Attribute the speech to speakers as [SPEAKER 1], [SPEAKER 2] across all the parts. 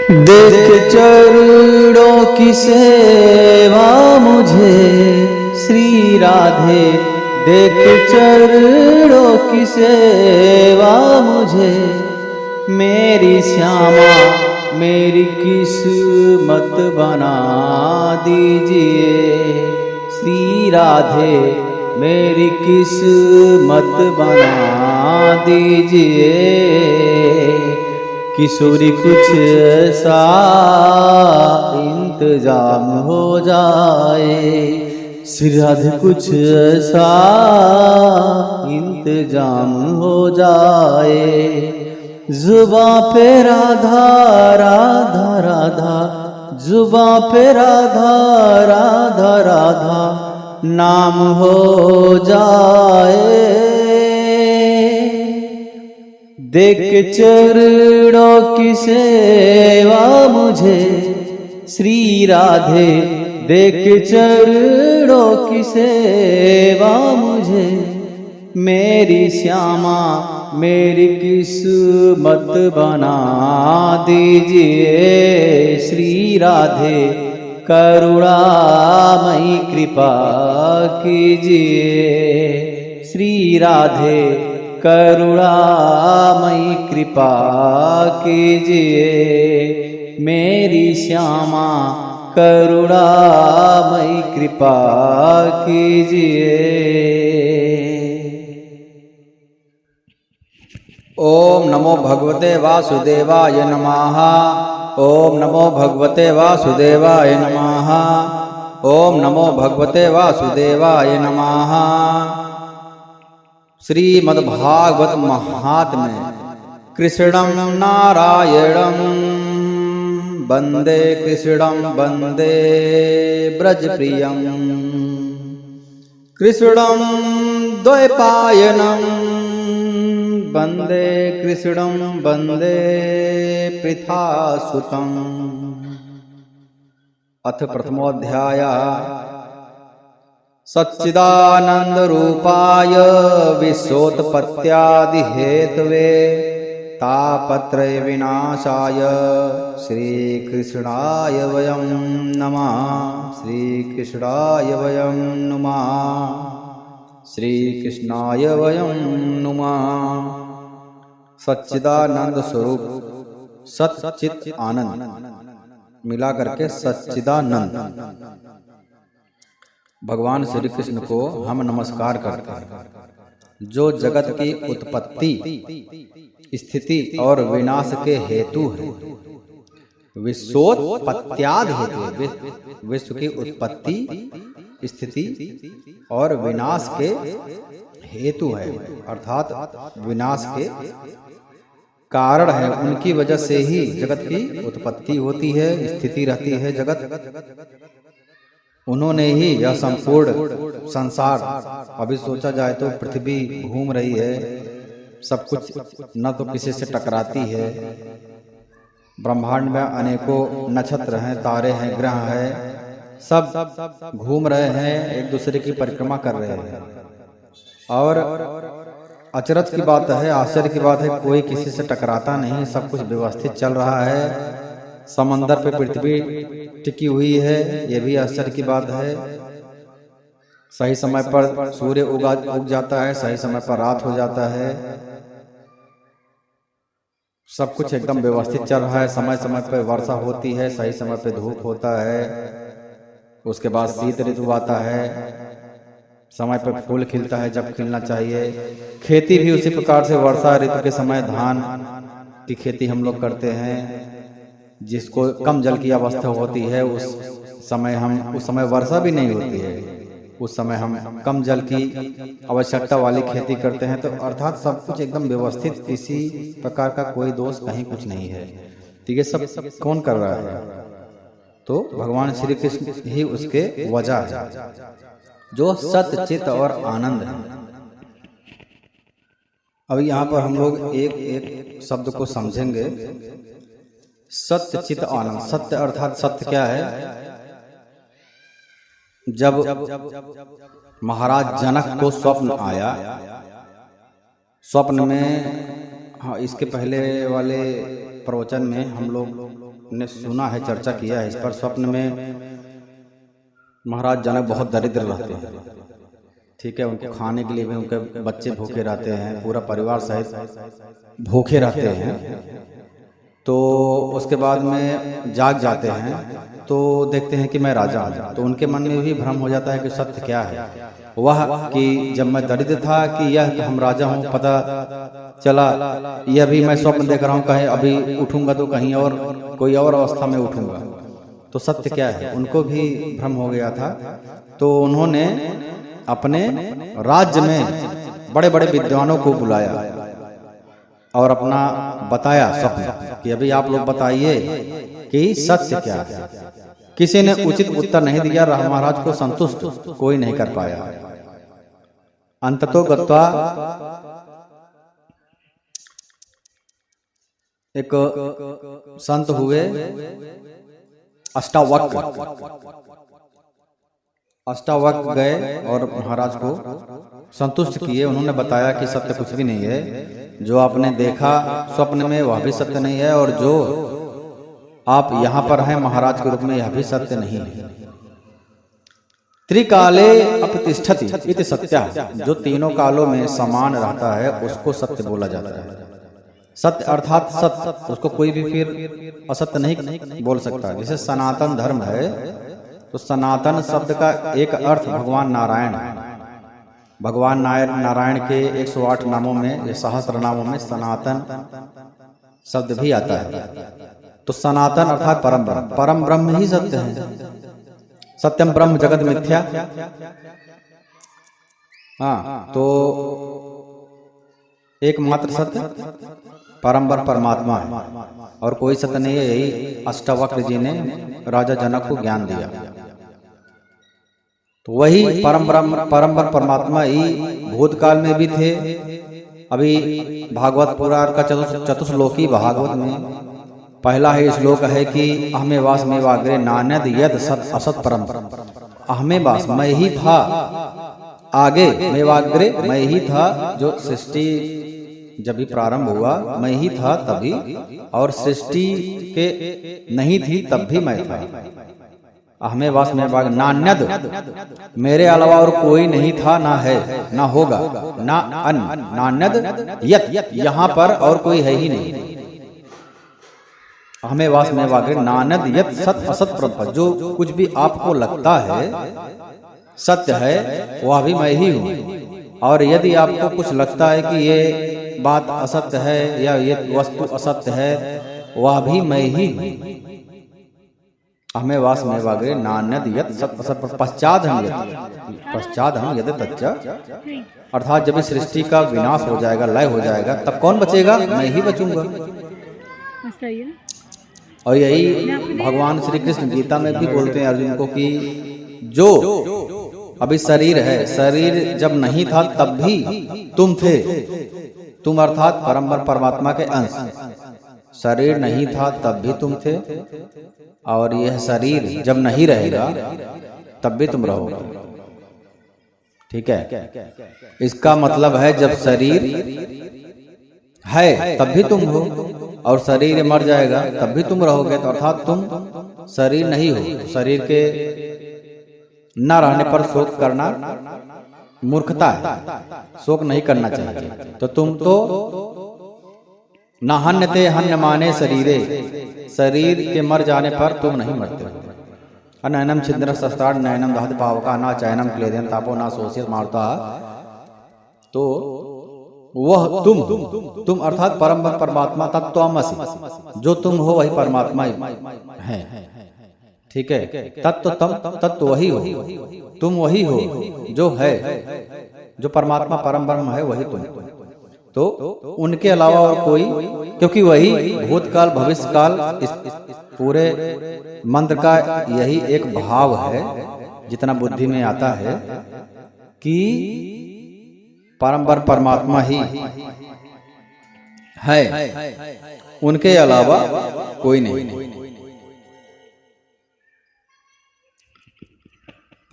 [SPEAKER 1] देख चरणों की सेवा मुझे श्री राधे, देख चरणों की सेवा मुझे, मेरी श्यामा मेरी किस्मत बना दीजिए। श्री राधे मेरी किस्मत बना दीजिए। किशोरी कुछ ऐसा इंतजाम हो जाए, श्री राधे कुछ ऐसा इंतजाम हो जाए। जुबां पे राधा राधा राधा, जुबां पे राधा राधा राधा नाम हो जाए। देख चरणों की सेवा मुझे श्री राधे, देख चरणों की सेवा मुझे, मेरी श्यामा मेरी किस्मत बना दीजिए। श्री राधे करुणामयी कृपा कीजिए। श्री राधे करुणामयी कृपा कीजिए। मेरी श्यामा करुणामयी कृपा कीजिए।
[SPEAKER 2] ओम नमो भगवते वासुदेवाय नमः। ओम नमो भगवते वासुदेवाय नमः। ओम नमो भगवते वासुदेवाय नमः। श्रीमद्भागवत महात्म्य कृष्णं नारायणं वन्दे, कृष्णं वन्दे ब्रजप्रियं, कृष्णं द्वैपायनं वन्दे, कृष्णं वन्दे पृथासुतम्। अथ प्रथमोऽध्यायः। सच्चिदानंद रूपाय विश्वोत्पत्त्यादिहेतवे तापत्रय विनाशाय श्रीकृष्णाय वयं नमः। श्रीकृष्णाय वयं नमः। श्रीकृष्णाय वयं नमः। सच्चिदानंद स्वरूप, सच्चित आनंद मिला करके सच्चिदानंद भगवान श्री कृष्ण को हम नमस्कार करते हैं, जो जगत की उत्पत्ति, स्थिति और विनाश के हेतु है। विश्वोत्पत्त्यादि हेतु, विश्व की उत्पत्ति, स्थिति और विनाश के हेतु है, अर्थात विनाश के कारण है। उनकी वजह से ही जगत की उत्पत्ति होती है, स्थिति रहती है जगत। उन्होंने ही यह संपूर्ण संसार, अभी सोचा जाए तो पृथ्वी घूम रही है, सब कुछ न तो किसी से टकराती है। ब्रह्मांड में अनेकों नक्षत्र हैं, तारे हैं, ग्रह हैं, सब घूम रहे हैं, एक दूसरे की परिक्रमा कर रहे हैं। और अचरज की बात है, आश्चर्य की बात है, कोई किसी से टकराता नहीं, सब कुछ व्यवस्थित चल रहा है। समंदर पे पृथ्वी टिकी हुई है, ये भी आश्चर्य की बात है। सही समय पर सूर्य उग जाता है, सही समय पर रात हो जाता है। सब कुछ एकदम व्यवस्थित चल रहा है। समय समय पर वर्षा होती है, सही समय पर धूप होता है, उसके बाद शीत ऋतु आता है, समय पर फूल खिलता है जब खिलना चाहिए। खेती भी उसी प्रकार से वर्षा ऋतु के समय धान की खेती हम लोग करते हैं। जिसको कम जल की अवस्था होती है उस समय वर्षा भी नहीं होती है, उस समय हम कम जल की आवश्यकता वाली खेती करते हैं। तो अर्थात सब कुछ एकदम व्यवस्थित, किसी प्रकार का कोई दोष कहीं कुछ नहीं है। तो ये सब कौन कर रहा है? तो भगवान श्री कृष्ण ही उसके वजह है, जो सत्य चित और आनंद है। अब यहाँ पर हम लोग एक एक शब्द को समझेंगे। सत्य चित आनंद, सत्य अर्थात सत्य क्या है? जब महाराज जनक को स्वप्न आया, स्वप्न में, हाँ इसके पहले वाले प्रवचन में हम लोग ने सुना है, चर्चा किया है इस पर। स्वप्न में महाराज जनक बहुत दरिद्र रहते हैं, ठीक है। उनको खाने के लिए भी उनके बच्चे भूखे रहते हैं, पूरा परिवार सहित भूखे रहते हैं। तो उसके बाद में जाग जाते हैं तो देखते हैं कि मैं राजा हूँ। तो उनके मन में भी भ्रम हो जाता है कि सत्य क्या है वह, कि जब मैं दरिद्र था कि यह हम राजा हूँ, पता चला यह भी मैं स्वप्न देख रहा हूँ, कहीं अभी उठूंगा तो कहीं और कोई और अवस्था में उठूंगा, तो सत्य क्या है, उनको भी भ्रम हो गया था। तो उन्होंने अपने राज्य में बड़े बड़े विद्वानों को बुलाया और अपना बताया स्वप्न कि अभी आप लोग बताइए कि सत्य क्या है। किसी ने उचित उत्तर नहीं दिया, महाराज को संतुष्ट कोई नहीं कर पाया। अंततो गत्वा एक संत हुए अष्टावक्र गए और महाराज को संतुष्ट किए। उन्होंने बताया कि सत्य कुछ भी नहीं है, जो आपने देखा स्वप्न में वह भी सत्य नहीं है, और जो आप यहाँ पर हैं महाराज के रूप में यह भी सत्य नहीं है। त्रिकाले अप्रतिष्ठति इति सत्यः, जो तीनों कालों में समान रहता है उसको सत्य बोला जाता है। सत्य अर्थात सत्य, उसको कोई भी फिर असत्य नहीं बोल सकता। जैसे सनातन धर्म है तो सनातन शब्द का एक अर्थ भगवान नारायण है। भगवान नारायण के 108 नामों में, सहस्त्र नामों में सनातन शब्द भी आता है। तो सनातन अर्थात परम ब्रह्म, परम ब्रह्म ही सत्य है। सत्यम ब्रह्म जगत मिथ्या। हाँ, तो एकमात्र सत्य परम ब्रह्म परमात्मा है और कोई सत्य नहीं है। यही अष्टावक्र जी ने राजा जनक को ज्ञान दिया। तो वही परम ब्रह्म परमात्मा ही भूतकाल में भी थे। अभी भागवत पुराण का चतुश्लोकी भागवत में पहला ही श्लोक है कि अहमे वास में वाग्रे नान्यद यद सत असत परम। अहमे वास मैं ही था, आगे मैं वाग्रे मैं ही था, जो सृष्टि जब भी प्रारंभ हुआ मैं ही था तभी, और सृष्टि के नहीं थी तब भी मैं था। अहमे वास में वाग नान्यद, मेरे अलावा और कोई नहीं था, ना है ना होगा, ना अन नान्यद यत, यहाँ पर और कोई है ही नहीं। हमें वास में वागे नानद यत सत असत प्रपंच, जो कुछ भी आपको लगता है सत्य है वह भी मैं ही हूँ। और यदि आपको कुछ लगता है कि ये बात असत्य है या ये वस्तु असत्य है, वह भी मैं ही हूँ। हमें वास में वागे नान्यद यत सत असत पश्चात हम यदि तच्च, अर्थात जब इस सृष्टि का विनाश हो जाएगा, लय हो जाएगा, तब कौन बचेगा? मैं ही बचूंगा। और यही भगवान श्री कृष्ण गीता में भी बोलते हैं अर्जुन को कि जो अभी शरीर है, शरीर जब नहीं था तब भी तुम थे, तुम अर्थात परमात्मा के अंश। शरीर नहीं था तब भी तुम थे, और यह शरीर जब नहीं रहेगा तब भी तुम रहोगे। ठीक है, इसका मतलब है जब शरीर है तब भी तुम हो, और शरीर मर जाएगा तब भी तुम रहोगे। तो अर्थात तुम शरीर नहीं हो। शरीर के न रहने पर शोक करना मूर्खता है, शोक नहीं करना चाहिए। तो तुम तो न हन्यते हन्य माने शरीरे, शरीर के मर जाने पर तुम नहीं मरते हो। नयनम छिद्र शस्त्राण नयनम दहत पावका ना चयनम क्लेदन तापो ना शोषित मारता। तो वह तुम अर्थात परम परमात्मा तत्त्वमसि, जो तुम हो वही परमात्मा है। ठीक है, तत्व वही हो, तुम वही हो जो है, जो परमात्मा परम ब्रह्म है वही तुम। तो उनके अलावा और कोई, क्योंकि वही भूतकाल भविष्य काल, इस पूरे मंत्र का यही एक भाव है जितना बुद्धि में आता है कि परम परमात्मा ही है, उनके अलावा कोई नहीं।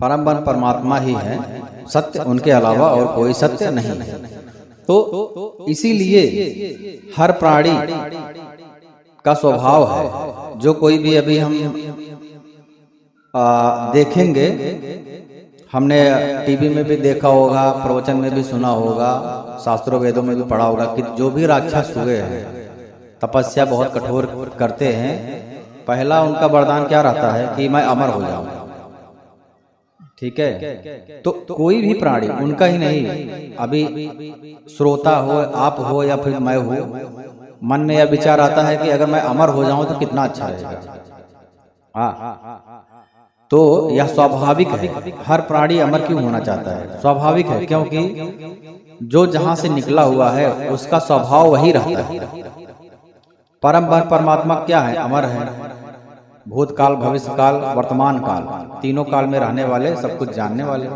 [SPEAKER 2] परम परमात्मा ही है सत्य, उनके अलावा और कोई सत्य नहीं है। तो इसीलिए हर प्राणी का स्वभाव है। जो कोई भी अभी हम देखेंगे, हमने टीवी में भी देखा होगा, प्रवचन में भी सुना होगा, शास्त्रों वेदों में भी पढ़ा होगा कि जो भी राक्षस हुए हैं, तपस्या बहुत कठोर करते हैं, पहला उनका वरदान क्या रहता है कि मैं अमर हो जाऊं। ठीक है, तो कोई भी प्राणी, उनका ही नहीं, अभी श्रोता हो, आप हो या फिर मैं हो, मन में यह विचार आता है कि अगर मैं अमर हो जाऊं तो कितना अच्छा रहेगा। हाँ, तो यह स्वाभाविक है। हर प्राणी अमर क्यों होना चाहता है? स्वाभाविक है, क्योंकि जो जहां से निकला हुआ है उसका स्वभाव वही रहता है। परमात्मा क्या है? अमर है। भूतकाल, भविष्य काल, वर्तमान काल, तीनों काल में रहने वाले, सब कुछ जानने वाले।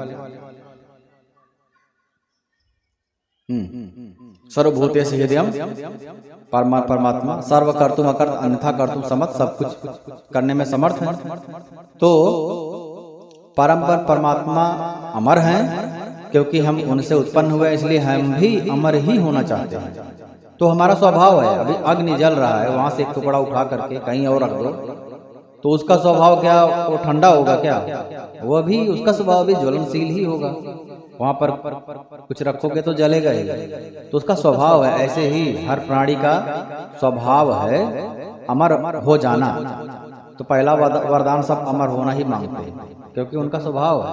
[SPEAKER 2] सर्वभूतेषु हृदयम् परमात्मा सर्व कर्तुम अकर्त अन्यथा कर्तुम समर्थ, सब कुछ करने में समर्थ है। तो परमात्मा अमर हैं क्योंकि हम उनसे उत्पन्न हुए, इसलिए हम भी अमर ही होना चाहते हैं। तो हमारा स्वभाव है, अभी अग्नि जल रहा है, वहां से एक टुकड़ा उठा करके कहीं और रख दो तो उसका स्वभाव क्या? वो ठंडा होगा क्या? वो भी, उसका स्वभाव भी ज्वलनशील ही होगा। वहां पर कुछ रखोगे तो जलेगा ही, तो उसका स्वभाव है। ऐसे ही हर प्राणी का स्वभाव है अमर हो जाना। तो पहला वरदान सब अमर होना ही मांगते हैं क्योंकि उनका स्वभाव है।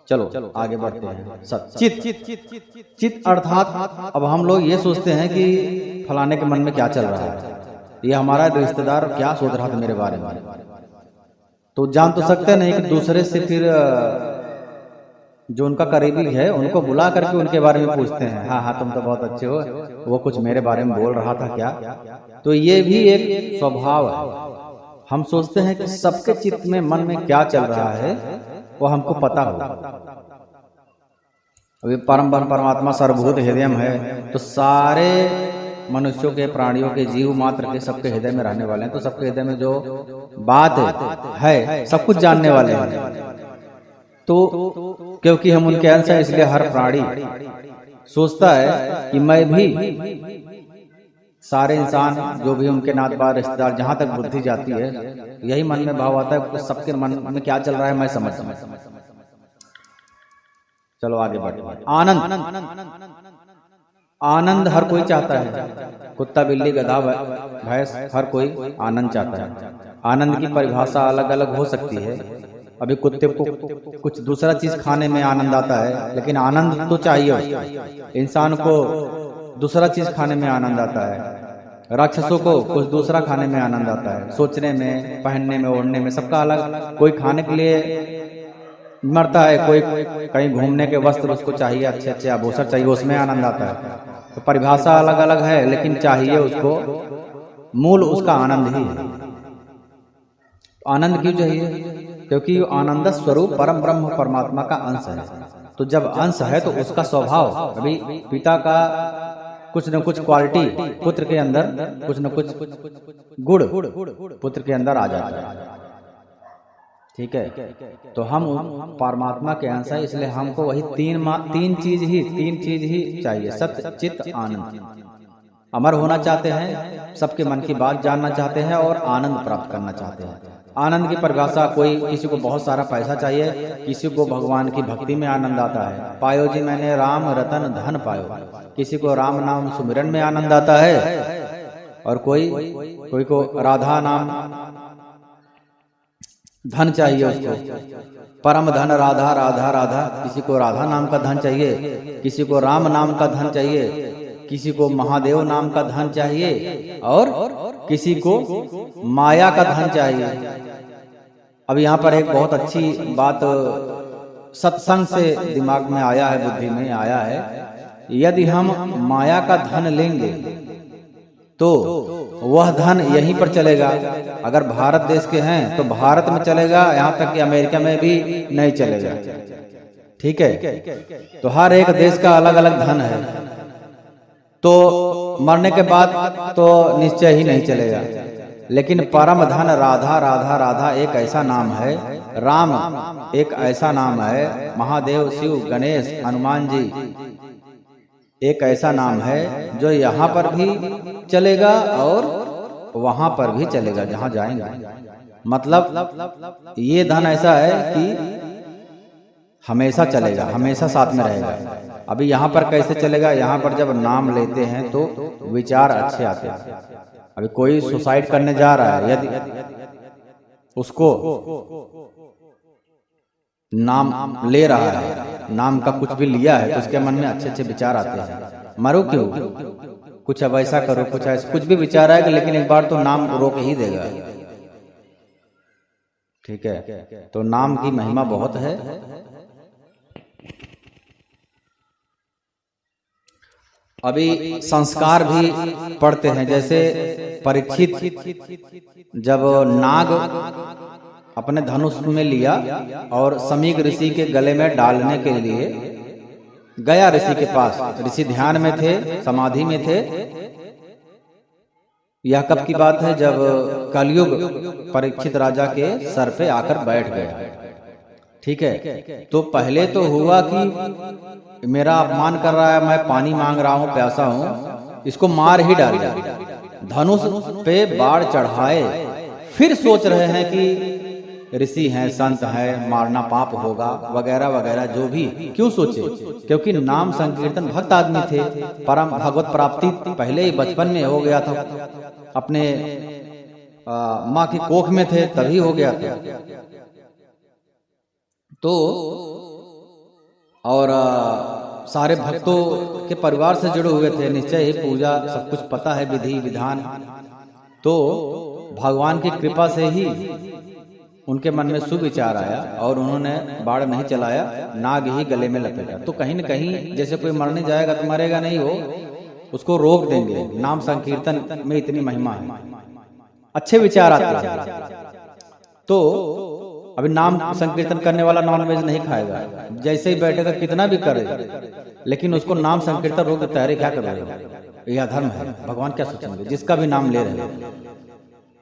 [SPEAKER 2] चलो आगे बढ़ते हैं। चित अर्थात अब हम लोग ये सोचते हैं कि फलाने के मन में क्या चल रहा है, ये हमारा रिश्तेदार क्या सोच रहा था मेरे बारे में, तो जान तो सकते नहीं कि दूसरे से फिर जो उनका करीबी है उनको बुला करके उनके बारे में पूछते हैं, हाँ तुम तो बहुत अच्छे हो, वो कुछ मेरे बारे में बोल रहा था क्या? तो ये भी एक स्वभाव है। हम सोचते हैं कि सबके चित्त में, मन में क्या चल रहा है वो हमको पता हो। अभी परमात्मा सर्वभूत हृदयम है, तो सारे मनुष्यों के, प्राणियों के, जीव मात्र के, सबके हृदय में रहने वाले हैं। तो सबके हृदय में जो बात है सब कुछ जानने वाले हैं। तो क्योंकि हम उनके अंश हैं, इसलिए हर प्राणी सोचता है कि मैं भी, सारे इंसान जो भी उनके नात बार रिश्तेदार, जहां तक बुद्धि जाती है यही मन में भाव आता है कि सबके मन में क्या चल रहा है मैं समझ। चलो आगे बढ़ते। आनंद हर कोई चाहता है। कुत्ता, बिल्ली, गधा, भैंस, हर कोई आनंद चाहता है। आनंद की परिभाषा अलग अलग हो सकती है। अभी कुत्ते को कुछ दूसरा चीज खाने में आनंद आता है, लेकिन आनंद तो चाहिए। इंसान को दूसरा चीज खाने में आनंद आता है, राक्षसों को कुछ दूसरा खाने में आनंद आता है, सोचने में, पहनने में, ओढ़ने में, सबका अलग। कोई खाने के लिए मरता है, कोई कहीं घूमने के वस्त्र उसको चाहिए, अच्छे अच्छे आभूषण चाहिए, उसमें आनंद आता है। तो परिभाषा अलग अलग है, लेकिन चाहिए उसको, मूल उसका आनंद ही है। आनंद क्यों चाहिए? क्योंकि आनंद स्वरूप परम ब्रह्म परमात्मा का अंश है। तो जब अंश है तो उसका स्वभाव, अभी पिता का कुछ न कुछ क्वालिटी पुत्र के अंदर, कुछ न कुछ गुण पुत्र के अंदर आ जाता है। ठीक है, तो हम परमात्मा के अंश है, इसलिए हमको वही तीन चीज ही चाहिए, सत्य, चित्त, आनंद। अमर होना चाहते हैं, सबके मन की बात जानना चाहते हैं और आनंद प्राप्त करना चाहते हैं। आनंद की परिभाषा, कोई किसी को बहुत सारा पैसा चाहिए, किसी को भगवान की भक्ति में आनंद आता है। पायो जी मैंने राम रतन धन पायो, किसी को राम नाम सुमिरन में आनंद आता है, और कोई को राधा नाम धन चाहिए, उसको परम धन राधा राधा राधा, किसी को राधा नाम का धन चाहिए, किसी को राम नाम का धन चाहिए, किसी को महादेव नाम का धन चाहिए, और किसी को माया का धन चाहिए। अब यहाँ पर एक बहुत अच्छी बात सत्संग से दिमाग में आया है, बुद्धि में आया है। यदि हम माया का धन लेंगे तो वह धन यहीं पर चलेगा। अगर भारत देश के हैं तो भारत में चलेगा, यहाँ तक कि अमेरिका में भी नहीं चलेगा। ठीक है, तो हर एक देश का अलग अलग धन है, तो मरने के बाद तो निश्चय ही नहीं चलेगा। लेकिन परम धन राधा राधा राधा एक ऐसा नाम है, राम एक ऐसा नाम है, महादेव, शिव, गणेश, हनुमान जी एक ऐसा नाम है जो यहाँ पर भी चलेगा और वहां पर भी चलेगा जहां जाएंगे। मतलब ये धन ऐसा है कि हमेशा चलेगा, हमेशा साथ में रहेगा। अभी यहाँ पर कैसे चलेगा, यहाँ पर जब नाम लेते हैं तो विचार अच्छे आते हैं। अभी कोई सुसाइड करने जा रहा है, यदि उसको नाम ले रहा है, नाम का कुछ भी लिया है, तो उसके मन में अच्छे अच्छे विचार आते हैं। मरो क्यों, कुछ अब ऐसा करो, कुछ ऐसा, कुछ भी विचार आएगा, लेकिन एक बार तो नाम रोक ही देगा। ठीक है, तो नाम की महिमा बहुत है। अभी संस्कार भी पढ़ते हैं, जैसे परीक्षित जब नाग अपने धनुष में लिया और समीक ऋषि के गले में डालने के लिए गया ऋषि के पास। ऋषि ध्यान में थे, समाधि में थे। यह कब की बात है, जब कलयुग परीक्षित राजा के सर पे आकर बैठ गया। ठीक है, तो पहले तो हुआ कि मेरा अपमान कर रहा है, मैं पानी मांग रहा हूं, प्यासा हूं, इसको मार ही डालिए। धनुष पे बाढ़ चढ़ाए, फिर सोच रहे हैं कि ऋषि हैं, संत हैं, मारना पाप होगा वगैरह वगैरह, जो भी। क्यों सोचे, क्योंकि नाम संकीर्तन भक्त आदमी थे, परम भगवत प्राप्ति पहले ही बचपन में हो गया था, अपने माँ की कोख में थे तभी हो गया था। तो और सारे भक्तों के परिवार से जुड़े हुए थे, निश्चय ही पूजा सब कुछ पता है, विधि विधान। तो भगवान की कृपा से ही उनके मन में सुविचार आया और उन्होंने बाढ़ नहीं चलाया, नाग ही गले में लपेटा। तो कहीं न कहीं जैसे कोई मरने जाएगा तो मरेगा नहीं, वो उसको रोक देंगे। नाम संकीर्तन में इतनी महिमा है, अच्छे विचार आते हैं। तो अभी नाम संकीर्तन करने वाला नॉनवेज नहीं खाएगा, जैसे ही बैठेगा कितना भी करे, लेकिन उसको नाम संकीर्तन रोक देता है, क्या करेगा, यह धर्म है, भगवान क्या सोचेंगे जिसका भी नाम ले रहे हैं।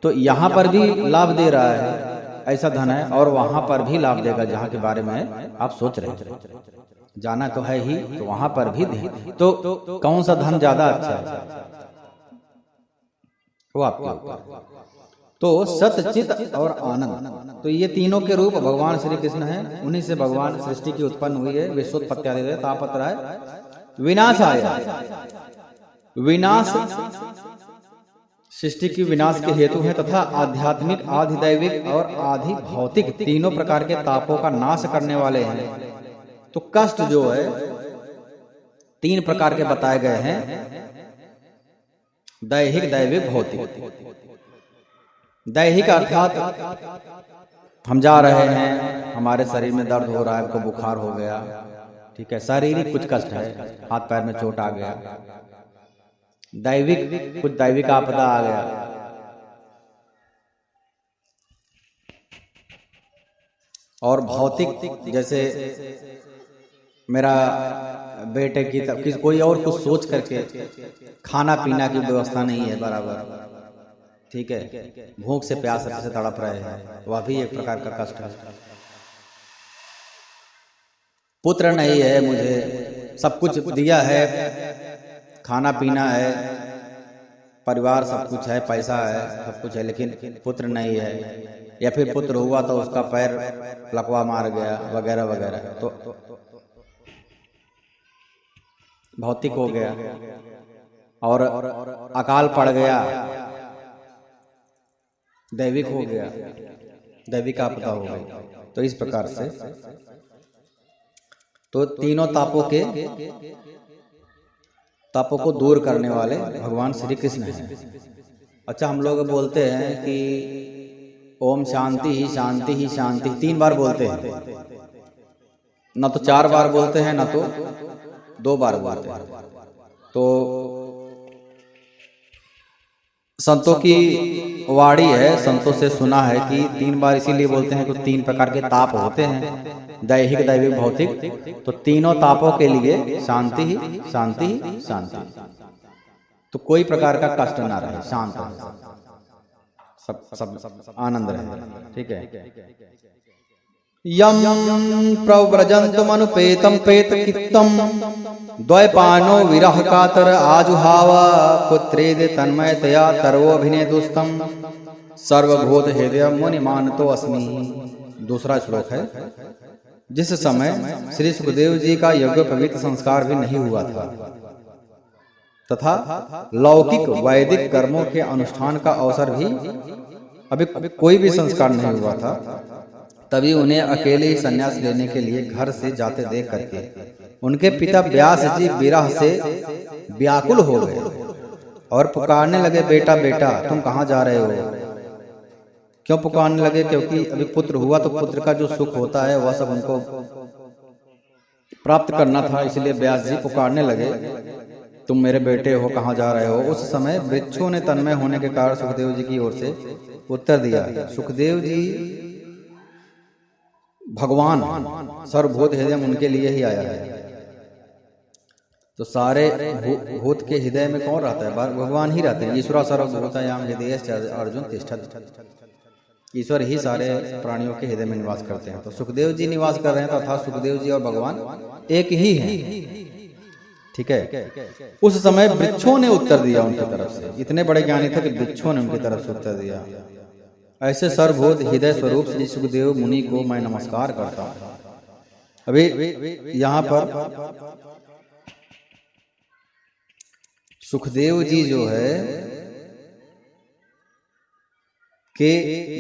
[SPEAKER 2] तो यहाँ पर भी लाभ दे रहा है, ऐसा धन है, और वहां पर भी लाभ देगा जहां के बारे में आप सोच रहे हैं। जाना तो है ही, तो वहां पर भी दे। तो कौन सा धन ज्यादा अच्छा है, वो आपके ऊपर। तो सत, चित और आनंद, तो ये तीनों के रूप भगवान श्री कृष्ण हैं। उन्हीं से भगवान सृष्टि की उत्पन्न हुई है। विश्वोत्पत्ति तापत्रय विनाश आया, विनाश सृष्टि की विनाश के हेतु है, तथा आध्यात्मिक, आधिदैविक और आधि भौतिक तीनों प्रकार के तापों का नाश करने वाले हैं। तो कष्ट जो है तीन प्रकार के बताए गए हैं, दैहिक, दैविक, भौतिक। दैहिक अर्थात हम जा रहे हैं, हमारे शरीर में दर्द हो रहा है, हमको बुखार हो गया, ठीक है, शारीरिक कुछ कष्ट है, हाथ पैर में चोट आ गया। दैविक, कुछ दैविक आपदा आ गया। और भौतिक, जैसे मेरा बेटे की कोई और कुछ सोच करके खाना पीना की व्यवस्था नहीं है बराबर, ठीक है, भूख से प्यास से तड़प रहे हैं, वह भी एक प्रकार का कष्ट है। पुत्र नहीं है, मुझे सब कुछ दिया है, खाना पीना है, परिवार सब कुछ है, पैसा है, सब कुछ है, लेकिन पुत्र नहीं है, या फिर पुत्र हुआ तो उसका पैर लकवा मार गया वगैरह वगैरह, तो भौतिक हो गया। और अकाल पड़ गया, दैविक हो गया, दैविक आपदा हो गई। तो इस प्रकार से तो तीनों तापों को दूर करने वाले भगवान श्री कृष्ण हैं। अच्छा, हम लोग बोलते हैं कि ओम शांति ही शांति ही शांति, 3 बार बोलते हैं, न तो 4 बार बोलते हैं, न तो 2 बार बोलते हैं। तो संतों की वाणी है, संतों से सुना है कि 3 बार इसीलिए बोलते हैं कि 3 प्रकार के ताप होते हैं, दैहिक, दैविक, भौतिक। तो तीनों तापों के लिए शांति ही शांति ही शांति, तो कोई प्रकार का कष्ट ना रहे, शांत सब आनंद रहे, ठीक है। यम प्रव्रजन्तमनुपेतं पेतकित्तं द्वैपायनो विरह कातर आजुहाव पुत्रेदि तन्मयतया तर्वोऽभिनेदुस्तं सर्वभूत हृदय मुनिमानतो अस्मि। दूसरा श्लोक है। जिस समय श्री सुखदेव जी का यज्ञोपवीत संस्कार भी नहीं हुआ था तथा लौकिक वैदिक कर्मों के अनुष्ठान का अवसर भी अभी कोई भी संस्कार नहीं हुआ था, तभी उन्हें अकेले ही संन्यास लेने के लिए घर से जाते देख करके उनके पिता व्यास जी विरह से व्याकुल हो गए और पुकारने लगे, बेटा बेटा तुम कहाँ जा रहे हो। क्यों पुकारने लगे? क्योंकि अभी पुत्र हुआ तो पुत्र का जो सुख होता है वह सब उनको प्राप्त करना था, इसलिए व्यास जी पुकारने लगे, तुम मेरे बेटे हो, कहाँ जा रहे हो। उस समय वृक्षों ने तन्मय होने के कारण सुखदेव जी की ओर से उत्तर दिया, सुखदेव जी भगवान सर्वभूत हृदय में उनके लिए ही आया है। तो सारे भूत के हृदय में कौन रहता है? भगवान ही रहते हैं। ईश्वर सर्वभूतायाम हृदयश्च अर्जुन तिष्ठति। ईश्वर ही सारे प्राणियों के हृदय में निवास करते हैं। तो सुखदेव जी निवास कर रहे हैं, तो अर्थात सुखदेव जी और भगवान एक ही हैं। ठीक है। उस समय वृक्षों ने उत्तर दिया उनकी तरफ से। इतने बड़े ज्ञानी थे कि वृक्षों ने उनकी तरफ से उत्तर दिया। ऐसे सर्वभूत हृदय स्वरूप श्री सुखदेव मुनि को मैं नमस्कार करता हूं। अभी यहाँ पर सुखदेव जी जो है के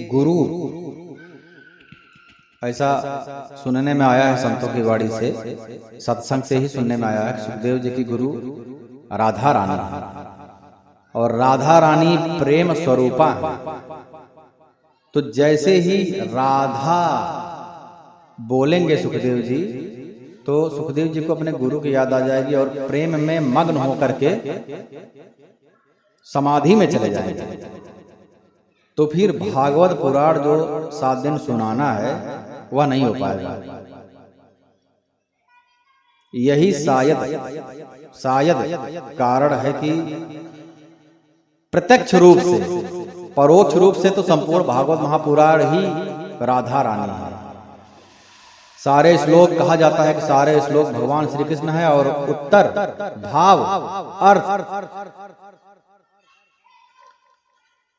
[SPEAKER 2] गुरु, ऐसा सुनने में आया है संतों की वाणी से, सत्संग से ही सुनने में आया है। सुखदेव जी की गुरु राधा रानी है और राधा रानी प्रेम स्वरूपा है। तो जैसे ही राधा बोलेंगे सुखदेव जी, तो सुखदेव जी को अपने गुरु की याद आ जाएगी और प्रेम में मग्न होकर के समाधि में चले जाएंगे। तो फिर भागवत पुराण जो 7 दिन सुनाना है वह नहीं हो पाएगा। यही शायद कारण है कि प्रत्यक्ष रूप से, परोक्ष रूप से तो संपूर्ण भागवत महापुराण ही राधा रानी है। सारे श्लोक कहा जाता है कि सारे श्लोक भगवान श्री कृष्ण है और उत्तर भाव अर्थ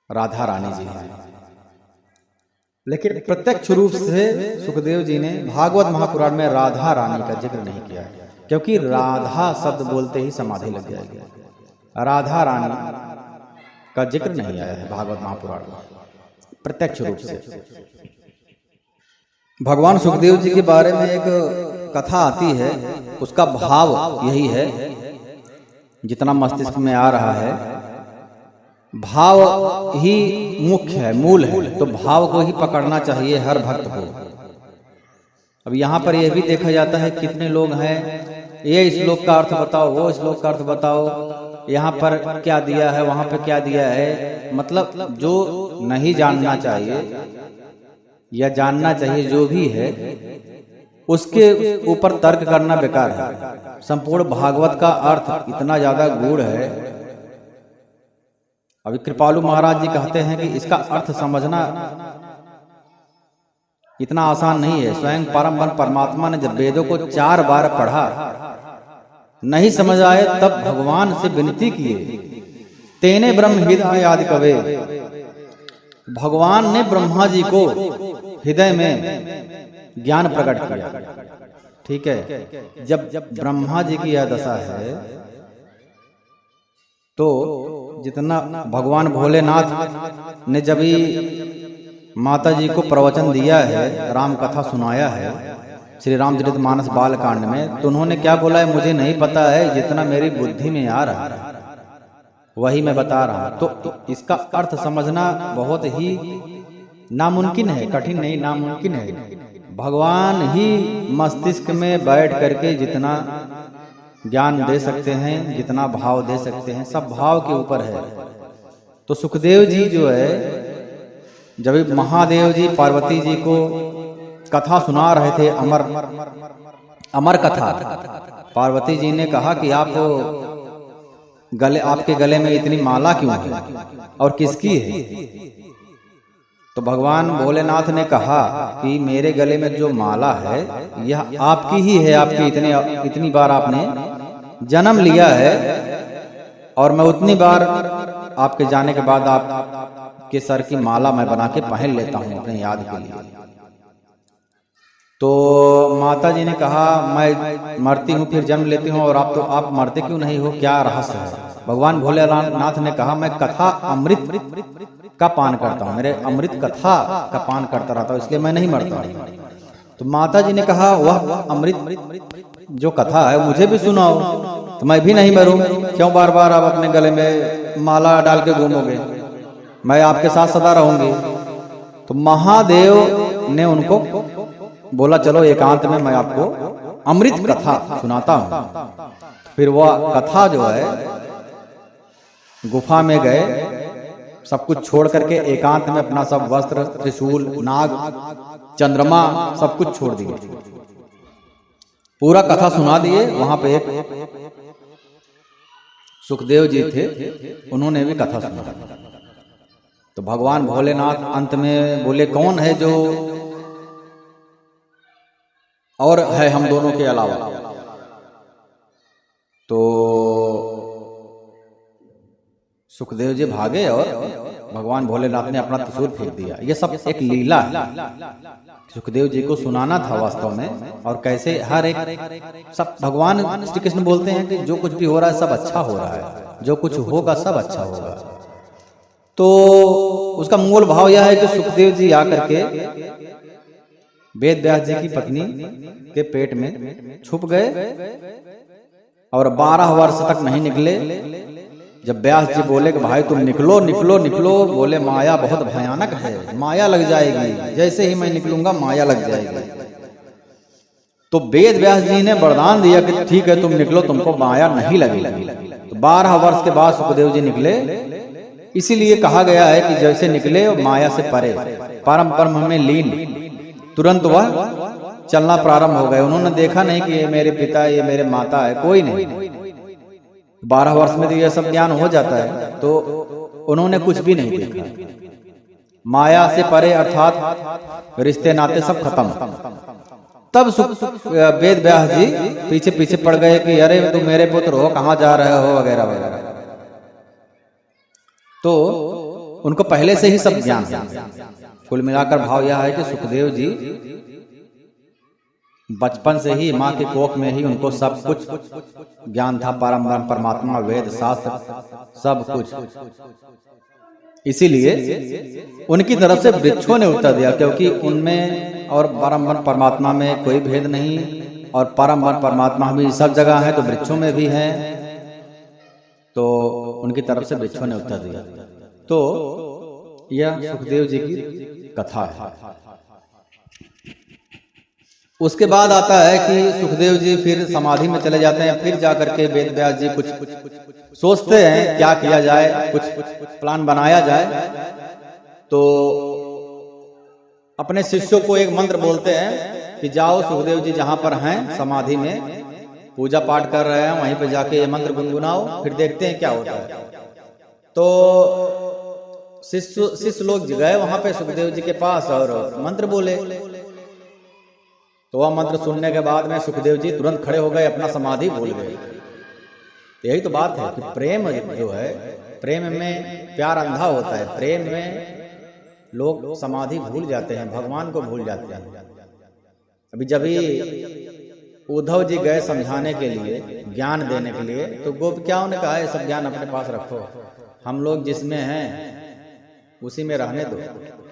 [SPEAKER 2] राधा रानी जी हैं। लेकिन प्रत्यक्ष रूप से सुखदेव जी ने भागवत महापुराण में राधा रानी का जिक्र नहीं किया, क्योंकि राधा शब्द बोलते ही समाधि लग जाएगी। राधा रानी का जिक्र नहीं आया है भागवत महापुराण में प्रत्यक्ष रूप से। भगवान सुखदेव जी के बारे में एक कथा आती है, उसका भाव यही है, जितना मस्तिष्क में आ रहा है भाव ही मुख्य है, मूल है। तो भाव को ही पकड़ना चाहिए हर भक्त को। अब यहाँ पर यह भी देखा जाता है कितने लोग हैं, ये श्लोक का अर्थ बताओ, वो श्लोक का अर्थ बताओ, यहाँ पर क्या दिया है, वहां पर क्या दिया है। मतलब जो नहीं जानना चाहिए या जानना चाहिए जो भी है, उसके ऊपर तर्क करना बेकार है। संपूर्ण भागवत का अर्थ इतना ज्यादा गूढ़ है। अभी कृपालु महाराज जी कहते हैं कि इसका अर्थ समझना इतना आसान नहीं है। स्वयं परम ब्रह्म परमात्मा ने जब वेदों को 4 बार पढ़ा, नहीं समझ आए, तब भगवान से विनती किए, तेने ब्रह्म हृदय आदि कवे। भगवान ने ब्रह्मा जी को हृदय में ज्ञान प्रकट किया। ठीक है। जब ब्रह्मा जी की यह दशा है, तो जितना भगवान भोलेनाथ ने जब माता जी को प्रवचन दिया है, राम कथा सुनाया है श्री रामचरितमानस बाल कांड में, तो उन्होंने क्या बोला है, मुझे नहीं पता है, जितना मेरी बुद्धि में आ रहा है वही मैं बता रहा हूं। तो इसका अर्थ समझना बहुत ही नामुमकिन है, कठिन नहीं, नामुमकिन है। भगवान ही मस्तिष्क में बैठ करके जितना ज्ञान दे सकते हैं, जितना भाव दे सकते हैं, सब भाव के ऊपर है। तो सुखदेव जी जो है, जब महादेव जी पार्वती जी को कथा सुना रहे थे, अमर कथा, पार्वती जी ने कहा कि आप आपके गले में इतनी माला क्यों है और किसकी है। तो भगवान भोलेनाथ ने कहा कि मेरे गले में जो माला है यह आपकी ही है, आपकी इतनी बार आपने जन्म लिया है और मैं उतनी बार आपके जाने के बाद आपके सर की माला मैं बना के पहन लेता हूं अपने याद के लिए। तो माता जी ने कहा मैं मरती हूँ फिर जन्म लेती हूँ और आप मरते क्यों नहीं हो, क्या रहस्य है? भगवान भोलेनाथ ने कहा मैं कथा अमृत का पान करता हूँ, मेरे अमृत कथा का पान करता रहता हूँ, इसलिए मैं नहीं मरता हूँ। तो माता जी ने कहा वह अमृत जो कथा है मुझे भी सुनाओ, तो मैं भी नहीं मरूं, क्यों बार बार आप अपने गले में माला डाल के घूमोगे, मैं आपके साथ सदा रहूंगी। तो महादेव ने उनको बोला चलो एकांत में मैं आपको अमृत कथा सुनाता हूं। फिर वह कथा जो है गुफा में गए, सब कुछ छोड़ करके एकांत में अपना सब वस्त्र, त्रिशूल, नाग, चंद्रमा सब कुछ छोड़ दिए, पूरा कथा सुना दिए। वहां पे एक सुखदेव जी थे, उन्होंने भी कथा सुना। तो भगवान भोलेनाथ अंत में बोले कौन है जो और है हम दोनों के अलावा? तो सुखदेव जी भागे और भगवान भोलेनाथ ने अपना त्रिशूल फेंक दिया। ये सब एक लीला है, सुखदेव जी को सुनाना था वास्तव में। और कैसे हर एक सब भगवान श्री कृष्ण बोलते हैं कि जो कुछ भी हो रहा है सब अच्छा हो रहा है, जो कुछ होगा सब अच्छा होगा। तो उसका मूल भाव यह है कि सुखदेव जी आकर के वेद व्यास जी की पत्नी के पेट में छुप गए और 12 वर्ष तक नहीं निकले। जब व्यास जी बोले कि भाई तुम निकलो निकलो निकलो, बोले माया बहुत भयानक है, माया लग जाएगी, जैसे ही मैं निकलूंगा माया लग जाएगी। तो वेद व्यास जी ने वरदान दिया कि ठीक है तुम निकलो, तुमको माया नहीं लगेगी। तो 12 वर्ष के बाद सुखदेव जी निकले। इसीलिए कहा गया है कि जैसे निकले माया से परे, परम ब्रह्म में लीन, तुरंत वह चलना प्रारंभ हो गए। उन्होंने देखा नहीं कि ये मेरे पिता, ये मेरे माता है, कोई नहीं। 12 वर्ष में तो यह सब ज्ञान हो जाता है, तो उन्होंने कुछ भी नहीं देखा। माया से परे अर्थात रिश्ते नाते सब खत्म। तब वेद व्यास जी पीछे पीछे पड़ गए कि अरे तुम मेरे पुत्र हो, कहाँ जा रहे हो, वगैरह वगैरह। तो उनको पहले से ही सब ज्ञान है। कुल मिलाकर भाव यह है कि सुखदेव जी बचपन से ही माँ के कोख में ही उनको सब कुछ ज्ञान था, परम परमात्मा, वेद शास्त्र सब कुछ। इसीलिए उनकी तरफ से वृक्षों ने उत्तर दिया, क्योंकि उनमें और परम परमात्मा में कोई भेद नहीं, और परम परमात्मा भी सब जगह है तो वृक्षों में भी है। तो उनकी तरफ से वृक्षों ने उत्तर दिया। तो यह सुखदेव जी की कथा है। उसके बाद आता है कि सुखदेव जी फिर समाधि में चले जाते हैं। फिर जाकर के वेद व्यास जी कुछ सोचते हैं क्या किया जाए, कुछ प्लान बनाया जाए। तो अपने शिष्यों को एक मंत्र बोलते हैं कि जाओ सुखदेव जी जहां पर हैं समाधि में पूजा पाठ कर रहे हैं, वहीं पे जाके ये मंत्र गुनगुनाओ, फिर देखते हैं क्या होता है। तो शिष्य लोग गए वहां पे सुखदेव जी के पास और मंत्र बोले। तो वह मंत्र सुनने के बाद में सुखदेव जी तुरंत खड़े हो गए, अपना समाधि भूल गए। यही तो बात है कि प्रेम जो है, प्रेम में प्यार अंधा होता है। प्रेम में लोग समाधि भूल जाते हैं, भगवान को भूल जाते हैं। अभी जब उद्धव जी गए समझाने के लिए, ज्ञान देने के लिए, तो गोपिकाओं ने कहा ये सब ज्ञान अपने पास रखो, हम लोग जिसमें हैं उसी में रहने दो।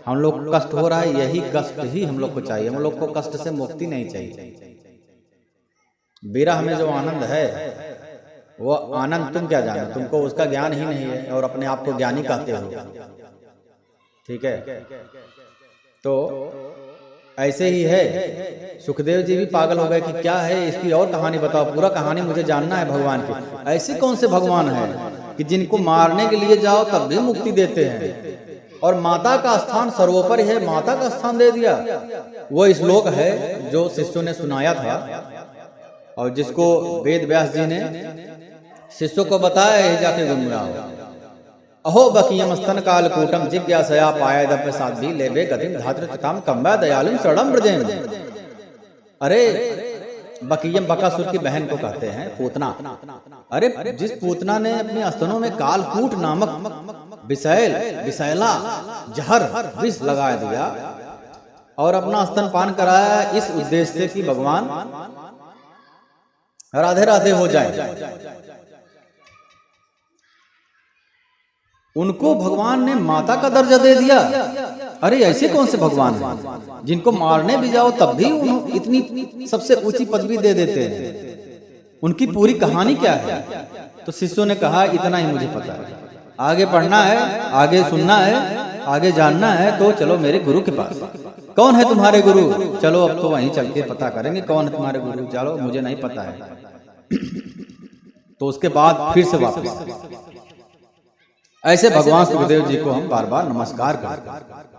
[SPEAKER 2] हम लोग को कष्ट हो रहा है, यही कष्ट ही हम लोग को चाहिए, हम लोग को कष्ट से मुक्ति नहीं चाहिए। विरह में जो आनंद है वो आनंद तुम क्या जानो, तुमको उसका ज्ञान ही नहीं है और अपने आप को ज्ञानी कहते हो। ठीक है, तो ऐसे ही है। सुखदेव जी भी पागल हो गए कि क्या है इसकी और कहानी बताओ, पूरा कहानी मुझे जानना है भगवान की। ऐसे कौन से भगवान हैं कि जिनको मारने के लिए जाओ तब भी मुक्ति देते हैं, और माता का स्थान सर्वोपरि है, माता का स्थान दे दिया। वो श्लोक है जो शिष्यों ने सुनाया था और जिसको वेद व्यास जी ने शिष्यों को बताया है जाके गुनगुनाओ। अहो बकीयम स्तन काल कूटम जिज्ञासया पायदप साध्वी लेबे गतिम धातृताम कम्बा दयालुम शरणम ब्रजेम। अरे बकीयम बकासुर की बहन को कहते हैं पूतना। अरे जिस पूतना ने अपने स्तनों में कालकूट नामक विषैला जहर विष लगा दिया और अपना स्तनपान कराया इस उद्देश्य से कि भगवान राधे राधे हो जाए, उनको भगवान ने माता का दर्जा दे दिया। अरे ऐसे कौन से भगवान हैं जिनको मारने भी जाओ तब भी इतनी सबसे ऊंची पदवी दे देते हैं? उनकी पूरी कहानी क्या है? तो शिष्यों ने कहा इतना ही मुझे पता है, आगे पढ़ना है, आगे सुनना है, आगे जानना है तो चलो मेरे गुरु के पास। कौन है तुम्हारे गुरु? चलो अब तो वहीं चल के पता करेंगे कौन है तुम्हारे गुरु। चलो मुझे नहीं पता है। तो उसके बाद फिर से वापस ऐसे भगवान सुखदेव जी को हम बार बार नमस्कार करते हैं।